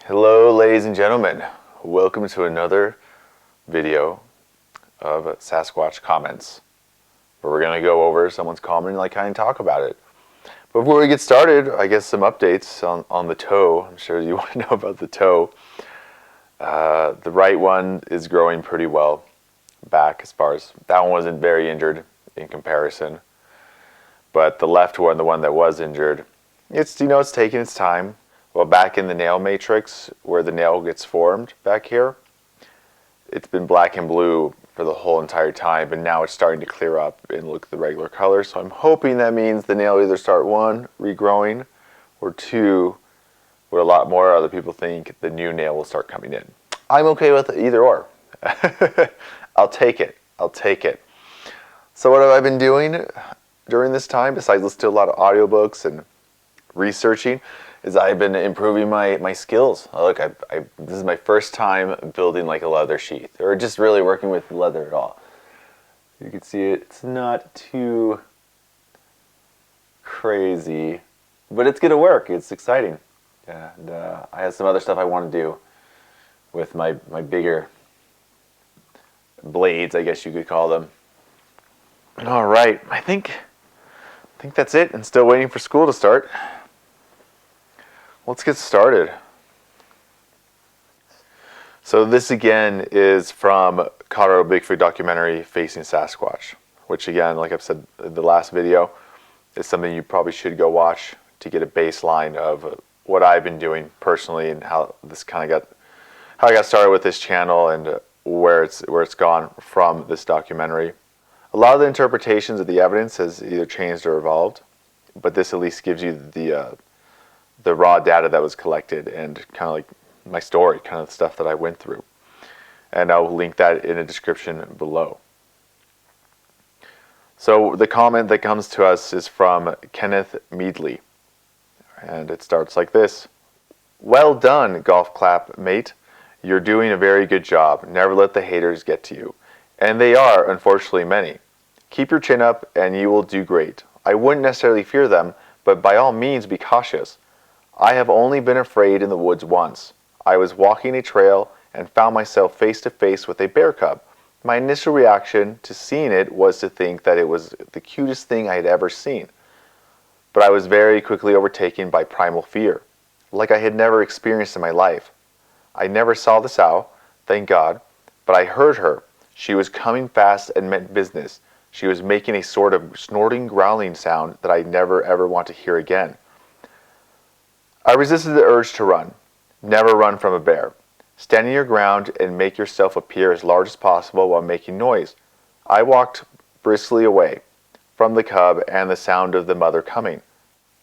Hello, ladies and gentlemen. Welcome to another video of Sasquatch comments, where we're going to go over someone's comment and kind of talk about it. Before we get started, I guess some updates on the toe. I'm sure you want to know about the toe. The right one is growing pretty well back, as far as that one wasn't very injured in comparison. But the left one, the one that was injured, it's taking its time. Well, back in the nail matrix where the nail gets formed back here, it's been black and blue for the whole entire time, but now it's starting to clear up and look the regular color. So I'm hoping that means the nail either start one, regrowing, or two, what a lot more other people think, the new nail will start coming in. I'm okay with either or. I'll take it. I'll take it. So what have I been doing during this time, besides listening to a lot of audiobooks and researching, is I've been improving my skills. Look, this is my first time building like a leather sheath, or just really working with leather at all. You can see it's not too crazy, but it's gonna work. It's exciting. And I have some other stuff I want to do with my bigger blades, I guess you could call them. All right, I think that's it, and still waiting for school to start. Let's get started. So this again is from Colorado Bigfoot documentary Facing Sasquatch, which again, like I've said in the last video, is something you probably should go watch to get a baseline of what I've been doing personally and how I got started with this channel and where it's gone from this documentary. A lot of the interpretations of the evidence has either changed or evolved, but this at least gives you the raw data that was collected and kind of like my story, kind of the stuff that I went through. And I'll link that in the description below. So the comment that comes to us is from Kenneth Meadley. And it starts like this. Well done, golf clap mate. You're doing a very good job. Never let the haters get to you. And they are, unfortunately, many. Keep your chin up and you will do great. I wouldn't necessarily fear them, but by all means be cautious. I have only been afraid in the woods once. I was walking a trail and found myself face to face with a bear cub. My initial reaction to seeing it was to think that it was the cutest thing I had ever seen. But I was very quickly overtaken by primal fear, like I had never experienced in my life. I never saw the sow, thank God, but I heard her. She was coming fast and meant business. She was making a sort of snorting, growling sound that I never ever want to hear again. I resisted the urge to run. Never run from a bear. Stand your ground and make yourself appear as large as possible while making noise. I walked briskly away from the cub and the sound of the mother coming.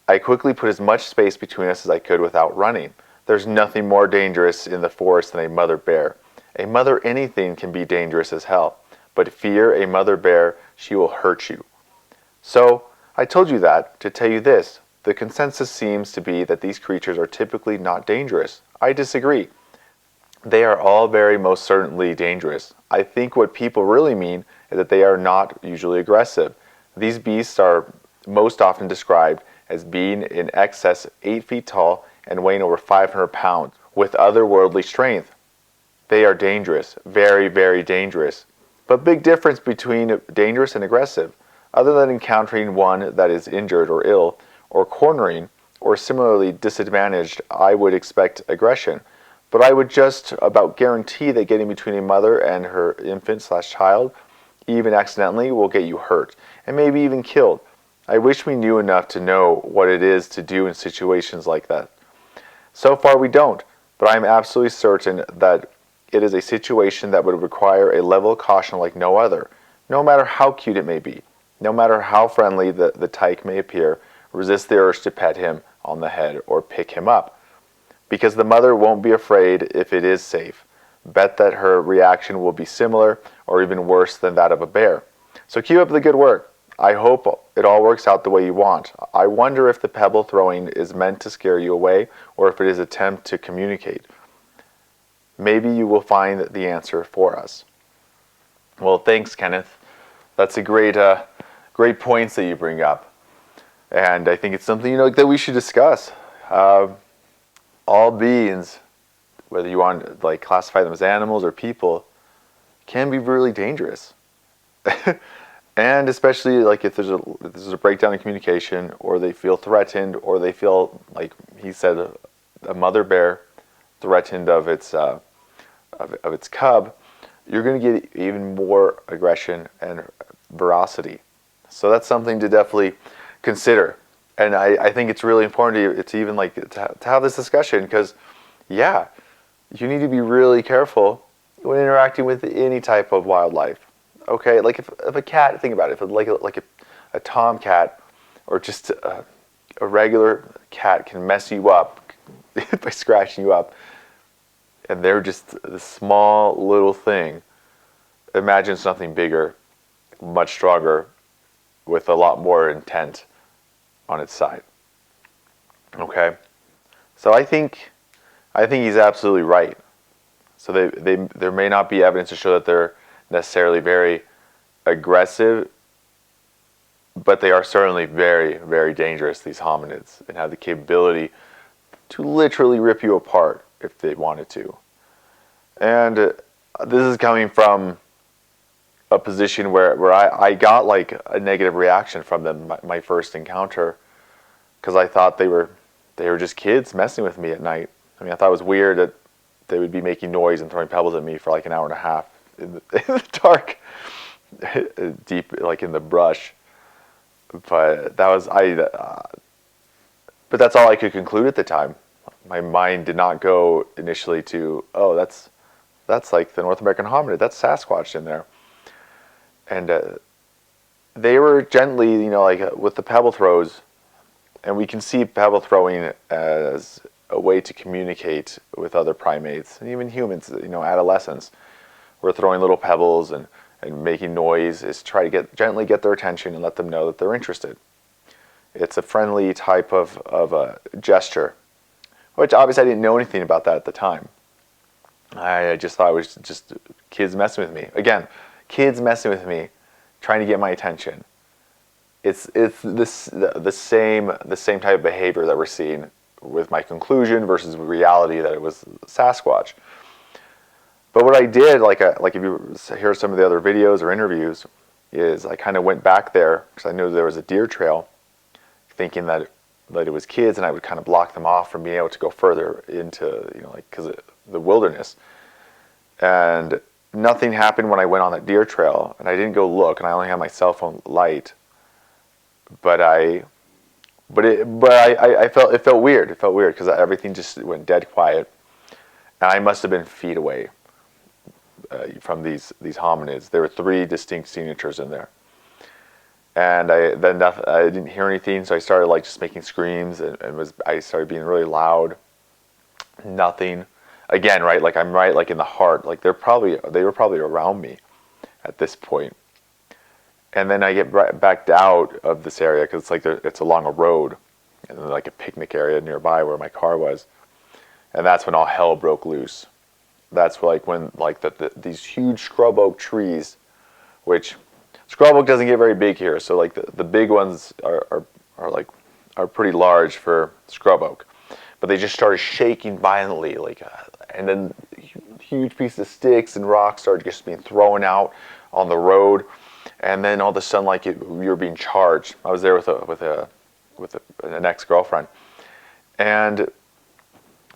I quickly put as much space between us as I could without running. There's nothing more dangerous in the forest than a mother bear. A mother anything can be dangerous as hell, but fear a mother bear, she will hurt you. So, I told you that to tell you this. The consensus seems to be that these creatures are typically not dangerous. I disagree. They are all very most certainly dangerous. I think what people really mean is that they are not usually aggressive. These beasts are most often described as being in excess of 8 feet tall and weighing over 500 pounds with otherworldly strength. They are dangerous, very, very dangerous. But big difference between dangerous and aggressive. Other than encountering one that is injured or ill, or cornering, or similarly disadvantaged, I would expect aggression. But I would just about guarantee that getting between a mother and her infant/child, even accidentally, will get you hurt, and maybe even killed. I wish we knew enough to know what it is to do in situations like that. So far we don't, but I am absolutely certain that it is a situation that would require a level of caution like no other, no matter how cute it may be, no matter how friendly the tyke may appear. Resist the urge to pet him on the head or pick him up, because the mother won't be afraid if it is safe. Bet that her reaction will be similar or even worse than that of a bear. So keep up the good work. I hope it all works out the way you want. I wonder if the pebble throwing is meant to scare you away or if it is an attempt to communicate. Maybe you will find the answer for us. Well, thanks, Kenneth. That's a great points that you bring up. And I think it's something that we should discuss. All beings whether you want to like classify them as animals or people, can be really dangerous. And especially like if there's a breakdown in communication, or they feel threatened, or they feel like he said a mother bear threatened of its cub, you're going to get even more aggression and ferocity. So that's something to definitely consider. And I think it's really important to even like to have this discussion, because yeah, you need to be really careful when interacting with any type of wildlife. Okay, like if a cat, think about it, if like a tomcat or just a regular cat can mess you up by scratching you up, and they're just a small little thing. Imagine something bigger, much stronger, with a lot more intent on its side. Okay, so I think he's absolutely right. So there may not be evidence to show that they're necessarily very aggressive, but they are certainly very, very dangerous, these hominids, and have the capability to literally rip you apart if they wanted to. And this is coming from a position where I got like a negative reaction from them, my first encounter, because I thought they were just kids messing with me at night. I mean, I thought it was weird that they would be making noise and throwing pebbles at me for like an hour and a half in the dark, deep like in the brush. But that was but that's all I could conclude at the time. My mind did not go initially to, oh, that's like the North American Hominid, that's Sasquatch in there. And they were gently, like with the pebble throws, and we can see pebble throwing as a way to communicate with other primates and even humans, adolescents. We're throwing little pebbles and making noise is try to gently get their attention and let them know that they're interested. It's a friendly type of a gesture, which obviously I didn't know anything about that at the time. I just thought it was just kids messing with me. Again, kids messing with me, trying to get my attention. It's the same type of behavior that we're seeing with my conclusion versus reality that it was Sasquatch. But what I did, like if you hear some of the other videos or interviews, is I kind of went back there because I knew there was a deer trail, thinking that it was kids, and I would kind of block them off from being able to go further into, because the wilderness. And nothing happened when I went on that deer trail, and I didn't go look, and I only had my cell phone light. But it felt weird. It felt weird because everything just went dead quiet, and I must have been feet away from these hominids. There were 3 distinct signatures in there, and I didn't hear anything, so I started like just making screams, and I started being really loud. Nothing. Again, right? Like I'm right, like in the heart. Like they were probably around me at this point. And then I get backed out of this area because it's along a road, and then like a picnic area nearby where my car was, and that's when all hell broke loose. That's when these huge scrub oak trees, which scrub oak doesn't get very big here, so like the big ones are pretty large for scrub oak, but they just started shaking violently, and then huge pieces of sticks and rocks started just being thrown out on the road. And then all of a sudden, like you were being charged. I was there with an ex-girlfriend, and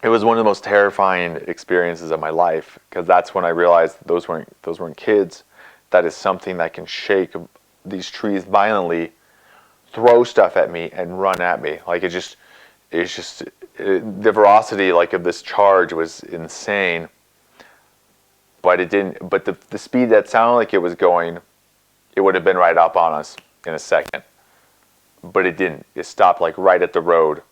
it was one of the most terrifying experiences of my life, because that's when I realized those weren't kids. That is something that can shake these trees violently, throw stuff at me, and run at me. Like the ferocity of this charge was insane. But it didn't. But the speed that sounded like it was going, it would have been right up on us in a second. But it didn't. It stopped right at the road.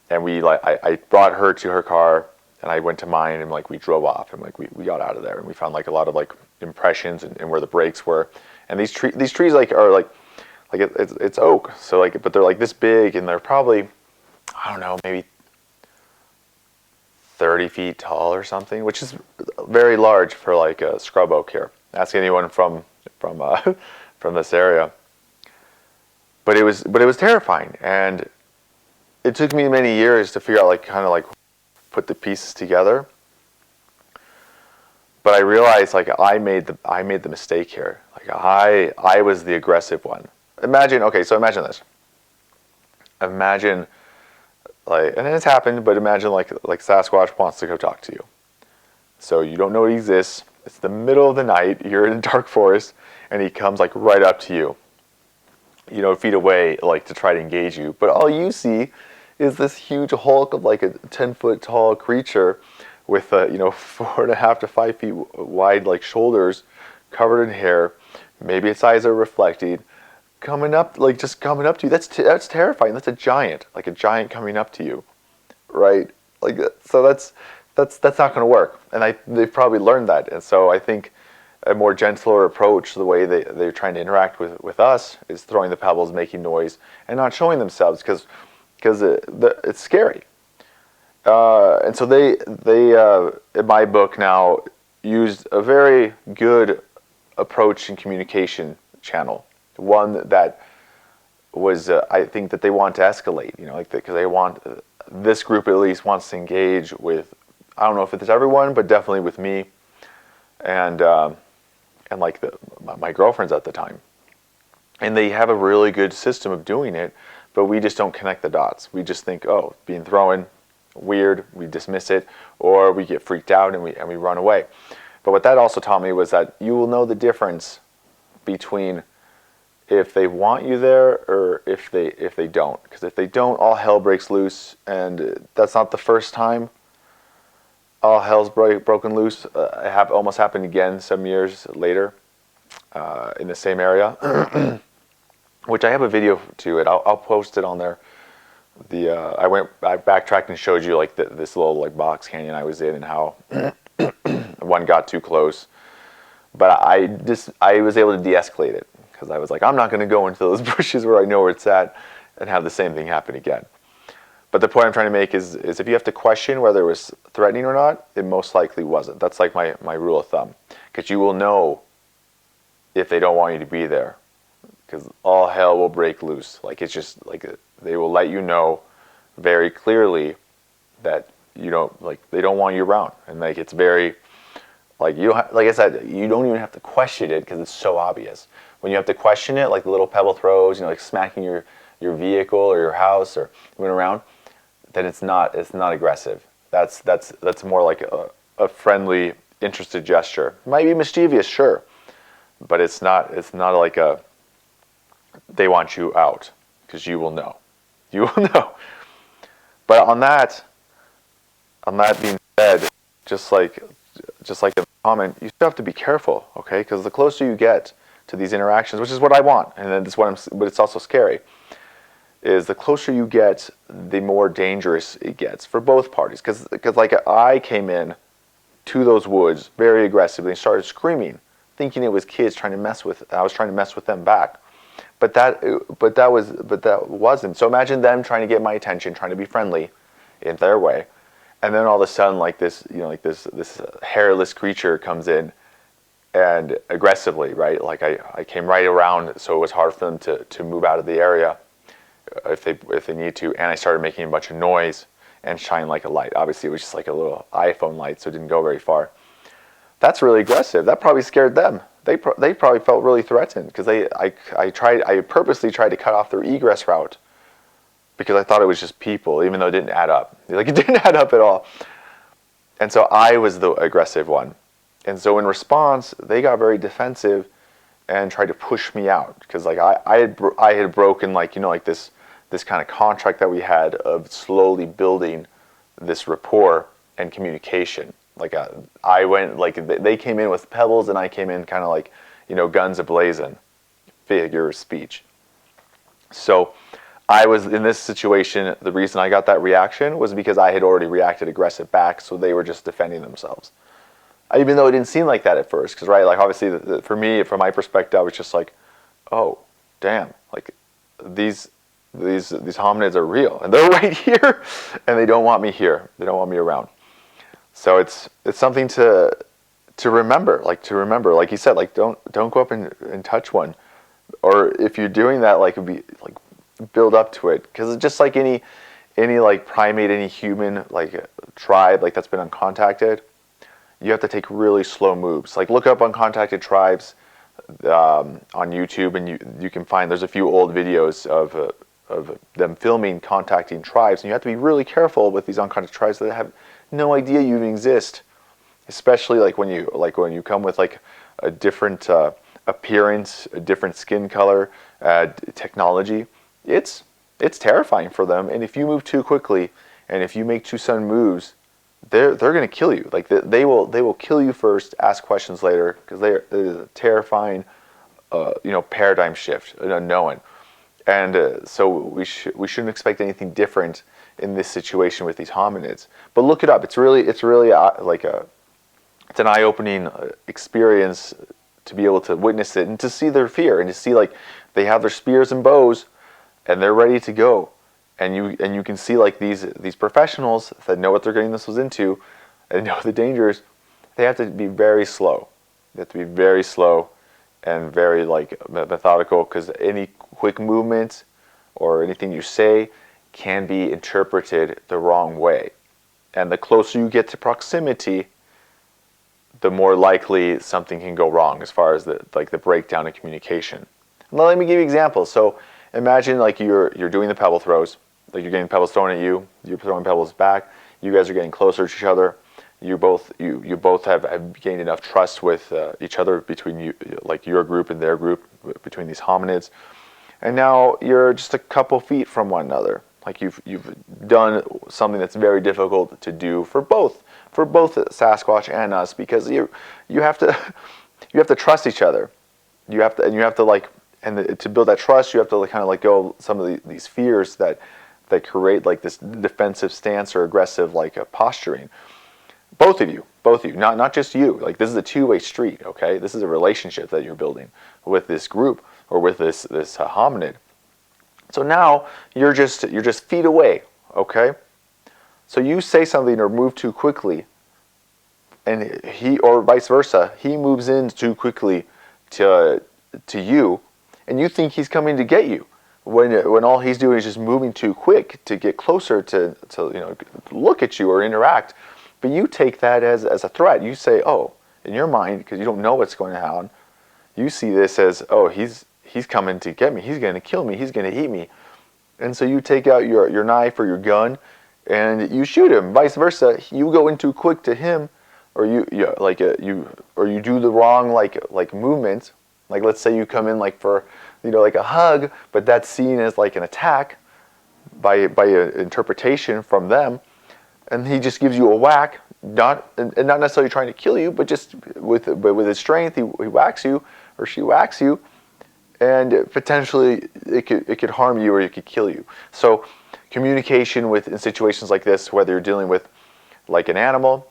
And I brought her to her car, and I went to mine, and we drove off, and we got out of there, and we found a lot of impressions and where the brakes were. And these trees are it's oak. So but they're this big, and they're probably, I don't know, maybe 30 feet tall or something, which is very large for a scrub oak here. Ask anyone from this area. But it was terrifying, and it took me many years to figure out put the pieces together. But I realized like I made the mistake here. Like I was the aggressive one. Imagine, okay, so imagine this. Imagine like, and it's happened, but imagine like Sasquatch wants to go talk to you. So you don't know he exists. It's the middle of the night. You're in a dark forest, and he comes like right up to you, feet away, like to try to engage you. But all you see is this huge hulk of like a 10-foot tall creature with 4.5 to 5 feet wide like shoulders, covered in hair. Maybe its eyes are reflecting, just coming up to you. That's terrifying. That's a giant coming up to you, right? Like, so that's not going to work. And they've probably learned that. And so I think a more gentler approach, the way they're trying to interact with us, is throwing the pebbles, making noise, and not showing themselves because it's scary. And so they in my book now used a very good approach and communication channel, one that was I think that they want to escalate, because they want this group at least wants to engage with, I don't know if it's everyone, but definitely with me and like my girlfriends at the time. And they have a really good system of doing it, but we just don't connect the dots. We just think, oh, being thrown, weird, we dismiss it, or we get freaked out and we run away. But what that also taught me was that you will know the difference between if they want you there or if they don't. Because if they don't, all hell breaks loose, and that's not the first time all hell's broken loose. It almost happened again some years later in the same area, which I have a video to it. I'll post it on there. I backtracked and showed you like this little like box canyon I was in and how one got too close, but I was able to de-escalate it because I was like, I'm not going to go into those bushes where I know where it's at and have the same thing happen again. But the point I'm trying to make is if you have to question whether it was threatening or not, it most likely wasn't. That's like my rule of thumb, because you will know if they don't want you to be there, because all hell will break loose. Like, it's just like they will let you know very clearly that they don't want you around, and like it's very like like I said, you don't even have to question it because it's so obvious. When you have to question it, like the little pebble throws, like smacking your vehicle or your house or moving around, then it's not aggressive. That's more like a friendly, interested gesture. It might be mischievous, sure, but it's not like they want you out, because you will know. You will know. But on that being said, just like in the comment, you still have to be careful, okay? Because the closer you get to these interactions, which is what I want, and then but it's also scary, is the closer you get, the more dangerous it gets for both parties. Because like I came in to those woods very aggressively and started screaming, thinking it was kids trying to mess with. I was trying to mess with them back, but that wasn't. So imagine them trying to get my attention, trying to be friendly in their way, and then all of a sudden, like this hairless creature comes in and aggressively, right? Like I came right around, so it was hard for them to move out of the area if they need to, and I started making a bunch of noise and shine like a light. Obviously, it was just like a little iPhone light, so it didn't go very far. That's really aggressive. That probably scared them. They probably felt really threatened because I purposely tried to cut off their egress route because I thought it was just people, even though it didn't add up. Like, it didn't add up at all. And so I was the aggressive one. And so in response, they got very defensive and tried to push me out because like I had broken this kind of contract that we had of slowly building this rapport and communication. Like I went, like they came in with pebbles and I came in kind of like, guns a-blazing, figure of speech. So I was in this situation, the reason I got that reaction was because I had already reacted aggressive back, so they were just defending themselves. Even though it didn't seem like that at first, because right, like obviously for me, from my perspective, I was just like, oh, damn, like these hominids are real, and they're right here, and they don't want me here. They don't want me around. So it's something to remember, like you said, like don't go up and touch one, or if you're doing that, like build up to it, because it's just like any like primate, any human like tribe like that's been uncontacted. you have to take really slow moves. Like look up uncontacted tribes on YouTube, and you can find there's a few old videos of them filming contacting tribes, and you have to be really careful with these uncontacted tribes that have no idea you even exist. Especially like when you come with like a different appearance, a different skin color, technology, it's terrifying for them. And if you move too quickly, and if you make too sudden moves, they're going to kill you. Like they will kill you first, ask questions later, because they're a terrifying paradigm shift, an unknown. And so we shouldn't expect anything different in this situation with these hominids. But look it up. It's really it's an eye-opening experience to be able to witness it and to see their fear and to see like they have their spears and bows and they're ready to go. And you can see like these professionals that know what they're getting themselves into and know the dangers. They have to be very slow. They have to be very slow and very like methodical, because any quick movement or anything you say can be interpreted the wrong way. And the closer you get to proximity, the more likely something can go wrong as far as the breakdown in communication. Now let me give you examples. So imagine like you're doing the pebble throws. Like you're getting pebbles thrown at you, you're throwing pebbles back, you guys are getting closer to each other, you both have gained enough trust with each other between you, like your group and their group, between these hominids, and now you're just a couple feet from one another. Like you've done something that's very difficult to do for both Sasquatch and us, because you have to trust each other. You have to build that trust, you have to like, kind of let go some of these fears that create like this defensive stance or aggressive like posturing. Both of you, not just you. Like this is a two-way street, okay? This is a relationship that you're building with this group or with this hominid. So now you're just feet away, okay? So you say something or move too quickly, and he, or vice versa, he moves in too quickly to you, and you think he's coming to get you, when all he's doing is just moving too quick to get closer to look at you or interact. But you take that as a threat. You say, oh, in your mind, because you don't know what's going to happen, you see this as, oh, he's coming to get me, he's going to kill me, he's going to eat me. And so you take out your knife or your gun and you shoot him. Vice versa, you go in too quick to him, or you do the wrong like movement. Like let's say you come in like for like a hug, but that's seen as like an attack by an interpretation from them, and he just gives you a whack, not necessarily trying to kill you, but just with his strength, he whacks you or she whacks you, and potentially it could harm you or it could kill you. So communication in situations like this, whether you're dealing with like an animal,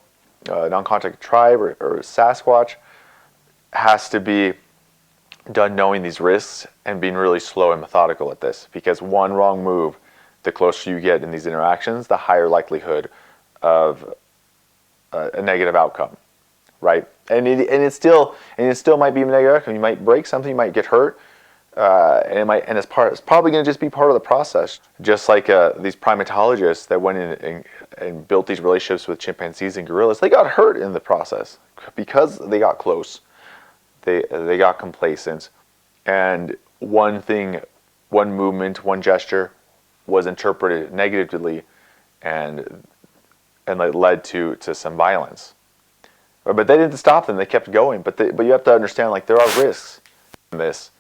a non-contact tribe, or Sasquatch, has to be done knowing these risks and being really slow and methodical at this, because one wrong move, the closer you get in these interactions, the higher likelihood of a negative outcome, right? And it still might be a negative outcome. You might break something, you might get hurt, and it's probably going to just be part of the process. Just like these primatologists that went in and built these relationships with chimpanzees and gorillas, they got hurt in the process because they got close. They got complacent, and one movement, one gesture was interpreted negatively, and it led to some violence. But they didn't stop them; they kept going. But you have to understand, like, there are risks in this,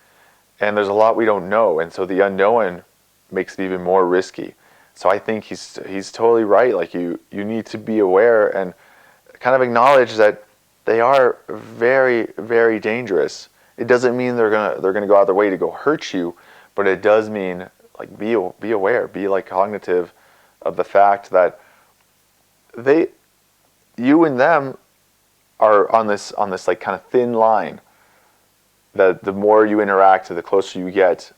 and there's a lot we don't know, and so the unknown makes it even more risky. So I think he's totally right. Like you need to be aware and kind of acknowledge that they are very, very dangerous. It doesn't mean they're gonna go out of their way to go hurt you, but it does mean like be aware, be like cognitive of the fact that you and them are on this like kind of thin line. That the more you interact, the closer you get,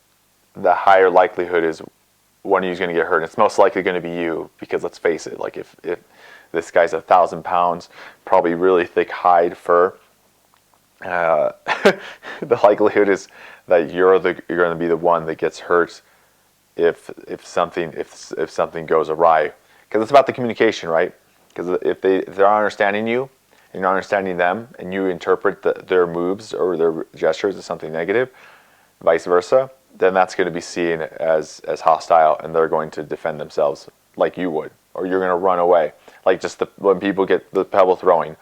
the higher likelihood is one of you is going to get hurt. And it's most likely going to be you, because let's face it, like if this guy's 1,000 pounds, probably really thick hide fur, the likelihood is that you're going to be the one that gets hurt if something goes awry. Because it's about the communication, right? Because if they're not understanding you, you're not understanding them, and you interpret their moves or their gestures as something negative, vice versa, then that's going to be seen as hostile, and they're going to defend themselves like you would, or you're going to run away. Like just when people get the pebble throwing,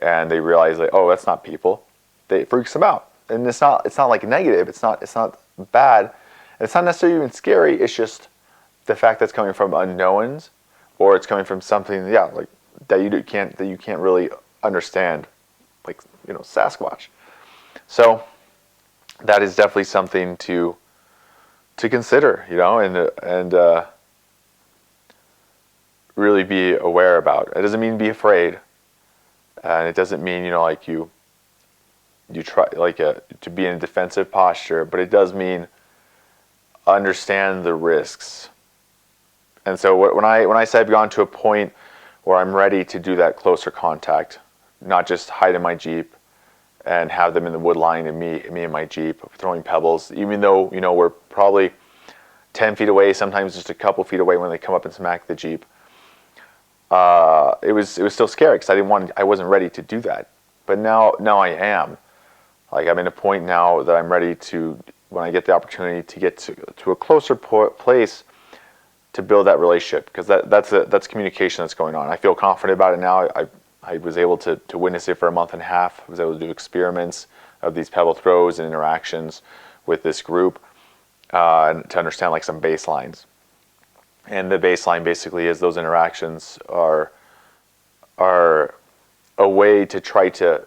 and they realize like, oh, that's not people, it freaks them out. And it's not like negative. It's not bad. It's not necessarily even scary. It's just the fact that it's coming from unknowns, or it's coming from something, yeah, like that you can't really understand, like, you know, Sasquatch. So that is definitely something to consider, you know, and really be aware about. It doesn't mean be afraid, and it doesn't mean, you know, like you try like to be in a defensive posture, but it does mean understand the risks. And so when I say I've gone to a point where I'm ready to do that closer contact, not just hide in my Jeep and have them in the wood line and me and my Jeep throwing pebbles, even though, you know, we're probably 10 feet away, sometimes just a couple feet away when they come up and smack the Jeep. It was still scary because I wasn't ready to do that. But now I am. Like, I'm in a point now that I'm ready to, when I get the opportunity to get to a closer place, to build that relationship, because that's communication that's going on. I feel confident about it now. I was able to witness it for a month and a half. I was able to do experiments of these pebble throws and interactions with this group, and to understand like some baselines. And the baseline basically is those interactions are a way to try to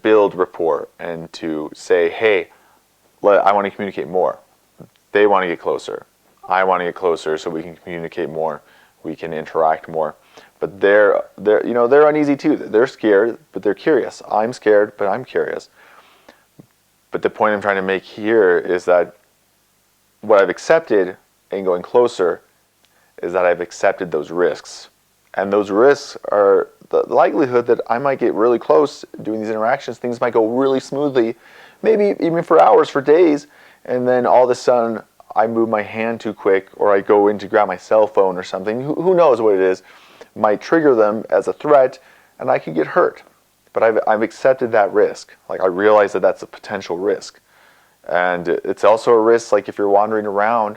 build rapport and to say, hey, I want to communicate more. They want to get closer. I want to get closer so we can communicate more. We can interact more. But they're uneasy too. They're scared, but they're curious. I'm scared, but I'm curious. But the point I'm trying to make here is that what I've accepted in going closer is that I've accepted those risks. And those risks are the likelihood that I might get really close doing these interactions. Things might go really smoothly, maybe even for hours, for days, and then all of a sudden I move my hand too quick, or I go in to grab my cell phone or something. Who knows what it is? Might trigger them as a threat, and I could get hurt. But I've accepted that risk. Like, I realize that that's a potential risk. And it's also a risk, like if you're wandering around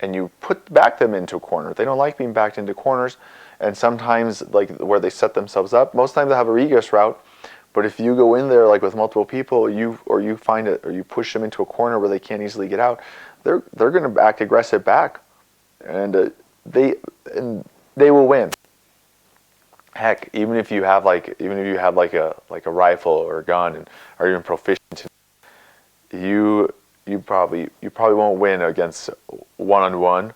and you back them into a corner. They don't like being backed into corners. And sometimes, like where they set themselves up, most times they have a regress route. But if you go in there like with multiple people, you find it, or you push them into a corner where they can't easily get out, they're going to act aggressive back, and they will win. Heck, even if you have like a rifle or a gun and are even proficient, you probably won't win against one-on-one.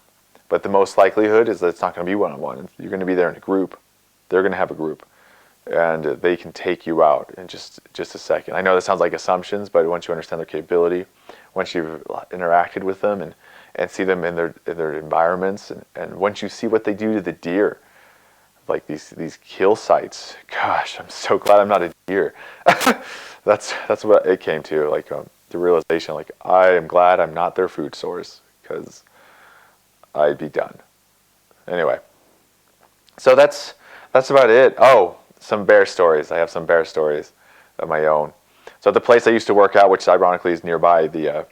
But the most likelihood is that it's not going to be one-on-one. You're going to be there in a group. They're going to have a group, and they can take you out in just a second. I know that sounds like assumptions, but once you understand their capability, once you've interacted with them and see them in their environments, and once you see what they do to the deer, like these kill sites, gosh, I'm so glad I'm not a deer. That's what it came to, like the realization, like I am glad I'm not their food source, because I'd be done. Anyway, so that's about it. Oh, some bear stories. I have some bear stories of my own. So at the place I used to work at, which ironically is nearby the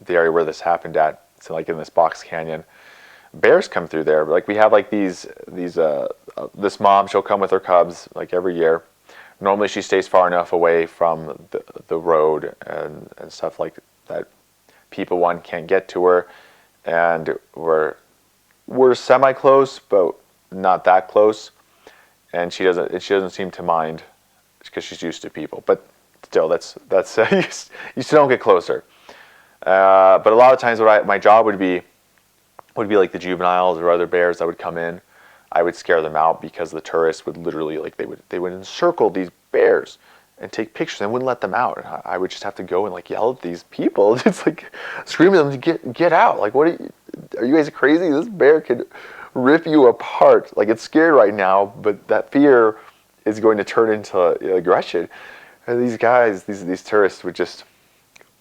area where this happened at, it's like in this box canyon, bears come through there. Like we have like this mom, she'll come with her cubs like every year. Normally she stays far enough away from the road and stuff like that. People, one, can't get to her, and we're semi-close, but not that close. And she doesn't seem to mind because she's used to people. But still, that's you still don't get closer. But a lot of times, my job would be like the juveniles or other bears that would come in. I would scare them out because the tourists would literally they would encircle these bears and take pictures and wouldn't let them out. And I would just have to go and like yell at these people. It's like screaming at them to get out. Like, what are you guys crazy? This bear could rip you apart. Like, it's scared right now, but that fear is going to turn into aggression. And these guys, these tourists would just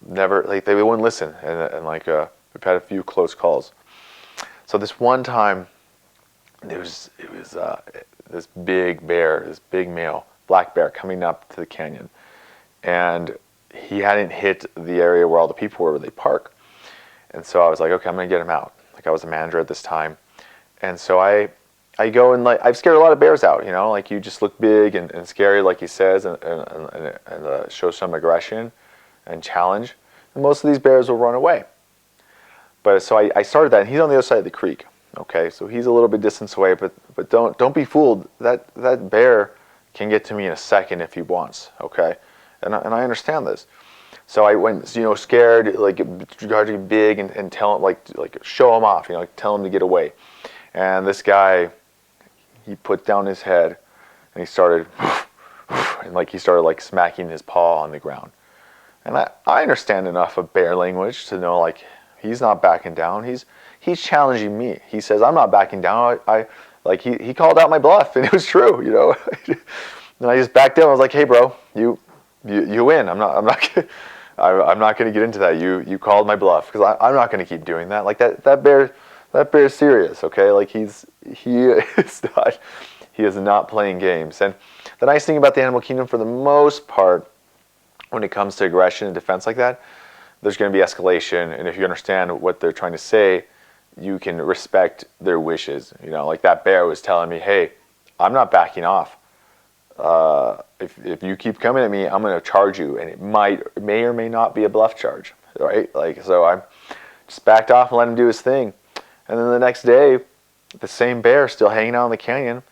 never, like, they wouldn't listen. And like we've had a few close calls. So this one time, it was this big bear, this big male black bear coming up to the canyon, and he hadn't hit the area where all the people were, where they park. And so I was like, okay, I'm gonna get him out. Like, I was a manager at this time, and so I go and, like, I've scared a lot of bears out. Like, you just look big and scary, like he says, and show some aggression and challenge, and most of these bears will run away. But so I started that, and he's on the other side of the creek. Okay, so he's a little bit distance away, but don't be fooled. That bear can get to me in a second if he wants. Okay, and I understand this. So I went, scared, like, charging big, and tell him, like show him off, like, tell him to get away. And this guy, he put down his head, and he started, and like he started like smacking his paw on the ground. And I understand enough of bear language to know, like, he's not backing down. He's challenging me. He says, I'm not backing down. He called out my bluff, and it was true, And I just backed down. I was like, hey, bro, you win. I'm not going to get into that. You called my bluff, because I'm not going to keep doing that. Like, that bear's serious, okay? Like, he is not playing games. And the nice thing about the animal kingdom, for the most part, when it comes to aggression and defense like that, there's going to be escalation, and if you understand what they're trying to say, you can respect their wishes. Like, that bear was telling me, hey, I'm not backing off. If you keep coming at me, I'm going to charge you, and it may or may not be a bluff charge, right? Like, so I just backed off and let him do his thing. And then the next day, the same bear still hanging out in the canyon,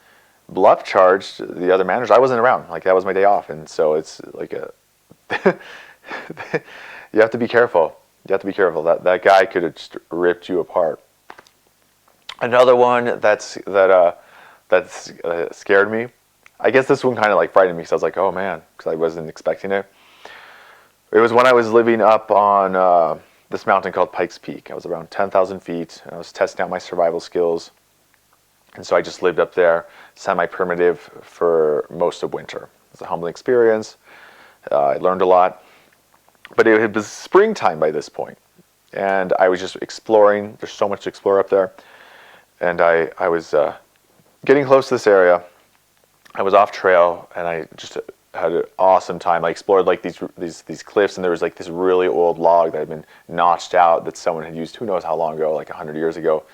bluff charged the other managers. I wasn't around. Like, that was my day off, and so it's like you have to be careful. You have to be careful. That guy could have just ripped you apart. Another one that's scared me. I guess this one kind of like frightened me, because I was like, oh man, because I wasn't expecting it. It was when I was living up on this mountain called Pikes Peak. I was around 10,000 feet, and I was testing out my survival skills. And so I just lived up there, semi-primitive, for most of winter. It was a humbling experience. I learned a lot. But it was springtime by this point, and I was just exploring. There's so much to explore up there. And I was getting close to this area. I was off trail, and I just had an awesome time. I explored like these cliffs, and there was like this really old log that had been notched out that someone had used who knows how long ago, like 100 years ago,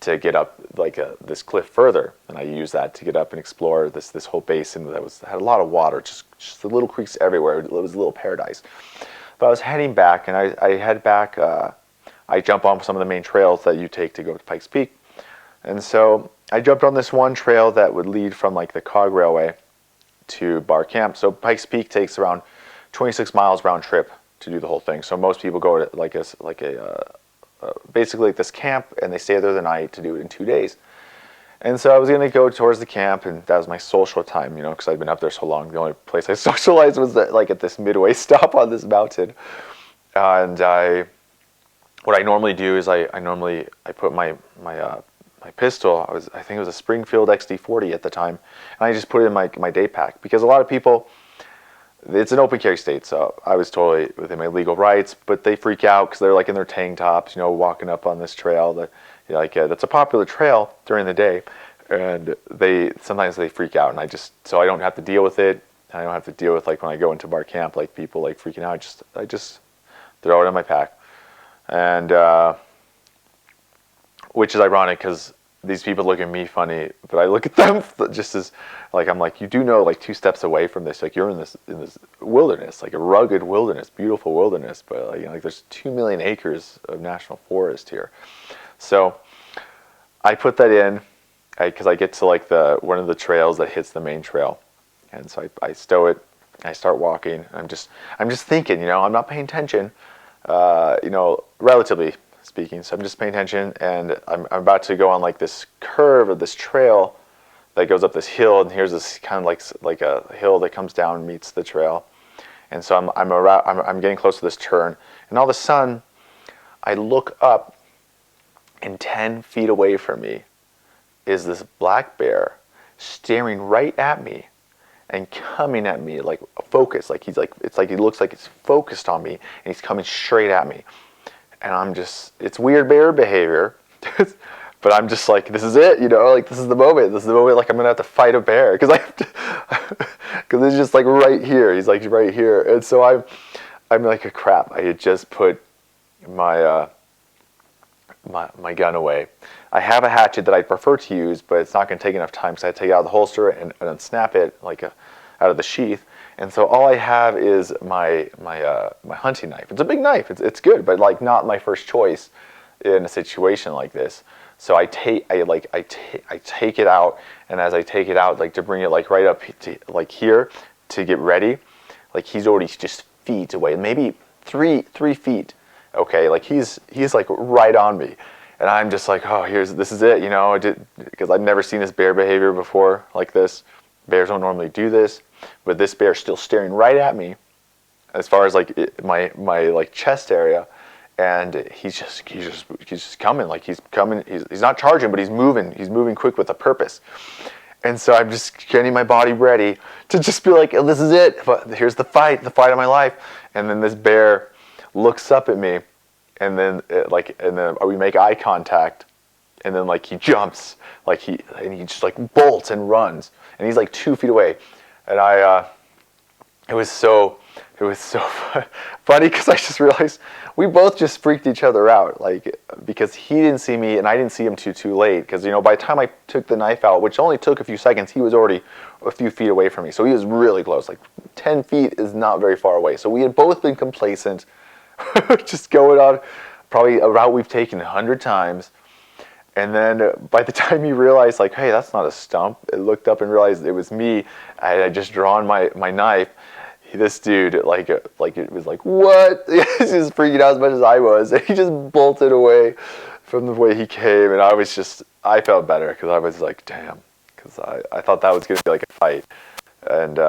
to get up like this cliff further. And I used that to get up and explore this whole basin that had a lot of water, just the little creeks everywhere. It was a little paradise. But I was heading back, and I head back. I jump on some of the main trails that you take to go to Pikes Peak. And so I jumped on this one trail that would lead from like the Cog Railway to Bar Camp. So Pikes Peak takes around 26 miles round trip to do the whole thing. So most people go to basically like this camp, and they stay there the night to do it in 2 days. And so I was going to go towards the camp, and that was my social time, because I'd been up there so long. The only place I socialized was at this midway stop on this mountain. And what I normally do is I put my pistol. I think it was a Springfield XD40 at the time, and I just put it in my day pack, because a lot of people, it's an open carry state, so I was totally within my legal rights, but they freak out because they're like in their tank tops, walking up on this trail that that's a popular trail during the day, and sometimes they freak out, and so I don't have to deal with it. I don't have to deal with like when I go into bar camp, like people like freaking out. I just throw it in my pack, and which is ironic because these people look at me funny, but I look at them just as like, I'm like, you do know, like 2 steps away from this, like you're in this wilderness, like a rugged wilderness, beautiful wilderness, but like there's 2 million acres of national forest here. So I put that in because I get to like one of the trails that hits the main trail, and so I stow it. I start walking. I'm just thinking, I'm not paying attention, relatively speaking. So I'm just paying attention, and I'm about to go on like this curve of this trail that goes up this hill, and here's this kind of like a hill that comes down and meets the trail. And so I'm getting close to this turn, and all of a sudden I look up, and 10 feet away from me is this black bear staring right at me and coming at me like focused, like he looks like he's focused on me, and he's coming straight at me. And it's weird bear behavior, But I'm just like, this is it, you know, like this is the moment. This is the moment, like I'm gonna have to fight a bear because because it's just like right here. He's like right here, and so I'm like, crap. I had just put my my gun away. I have a hatchet that I prefer to use, but it's not going to take enough time because I have to take it out of the holster and unsnap it like out of the sheath. And so all I have is my hunting knife. It's a big knife. It's good, but like not my first choice in a situation like this. So I take it out, and as I take it out, like to bring it like right up to like here to get ready, like he's already just feet away, maybe three feet. Okay, like he's like right on me, and I'm just like, oh, this is it, you know, because I've never seen this bear behavior before like this. Bears don't normally do this, but this bear's still staring right at me, as far as like my like chest area, and he's just coming, like he's coming. He's not charging, but he's moving quick with a purpose. And so I'm just getting my body ready to just be like, oh, this is it. But here's the fight of my life. And then this bear looks up at me, and then we make eye contact, and then like he jumps, like he just like bolts and runs, and he's like 2 feet away, and it was so funny because I just realized we both just freaked each other out, like because he didn't see me and I didn't see him too late, because you know by the time I took the knife out, which only took a few seconds, he was already a few feet away from me, so he was really close. Like 10 feet is not very far away, so we had both been complacent. Just going on probably a route we've taken 100 times, and then by the time he realized, like, hey, that's not a stump, it looked up and realized it was me. I had just drawn my knife. This dude, like it was like, what? He's just freaking out as much as I was, and he just bolted away from the way he came, and I felt better because I was like, damn, because I thought that was going to be like a fight, and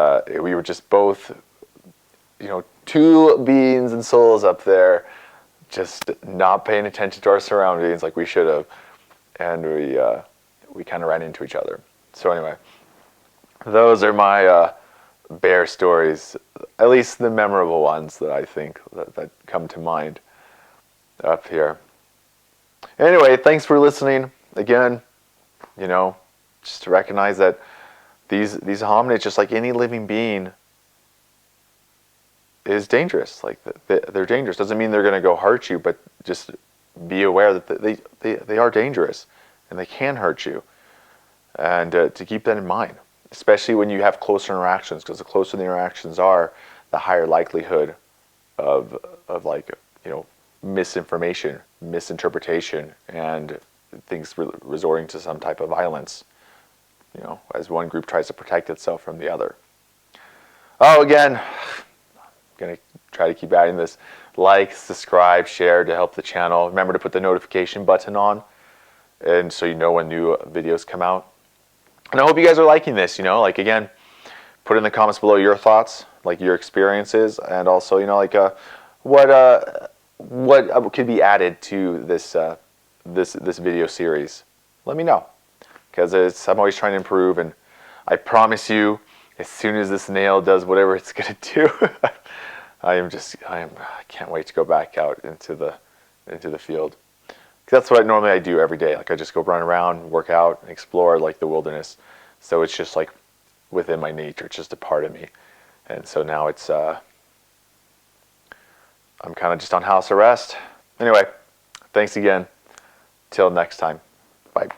we were just both, you know, two beings and souls up there, just not paying attention to our surroundings like we should have, and we kind of ran into each other. So anyway, those are my bear stories, at least the memorable ones that I think that come to mind up here. Anyway, thanks for listening again. You know, just to recognize that these hominids, just like any living being, is dangerous. Like they're dangerous. Doesn't mean they're going to go hurt you, but just be aware that they are dangerous and they can hurt you, and to keep that in mind, especially when you have closer interactions, because the closer the interactions are, the higher likelihood of like, you know, misinformation, misinterpretation, and things resorting to some type of violence, you know, as one group tries to protect itself from the other. Oh, again, going to try to keep adding this. Like, subscribe, share to help the channel. Remember to put the notification button on, and so you know when new videos come out. And I hope you guys are liking this, you know, like again, put in the comments below your thoughts, like your experiences, and also, you know, like what could be added to this this video series. Let me know, because I'm always trying to improve, and I promise you, as soon as this nail does whatever it's gonna do, I can't wait to go back out into the field. That's what normally I do every day. Like I just go run around, work out, and explore like the wilderness. So it's just like within my nature. It's just a part of me. And so now it's I'm kind of just on house arrest. Anyway, thanks again. Till next time. Bye.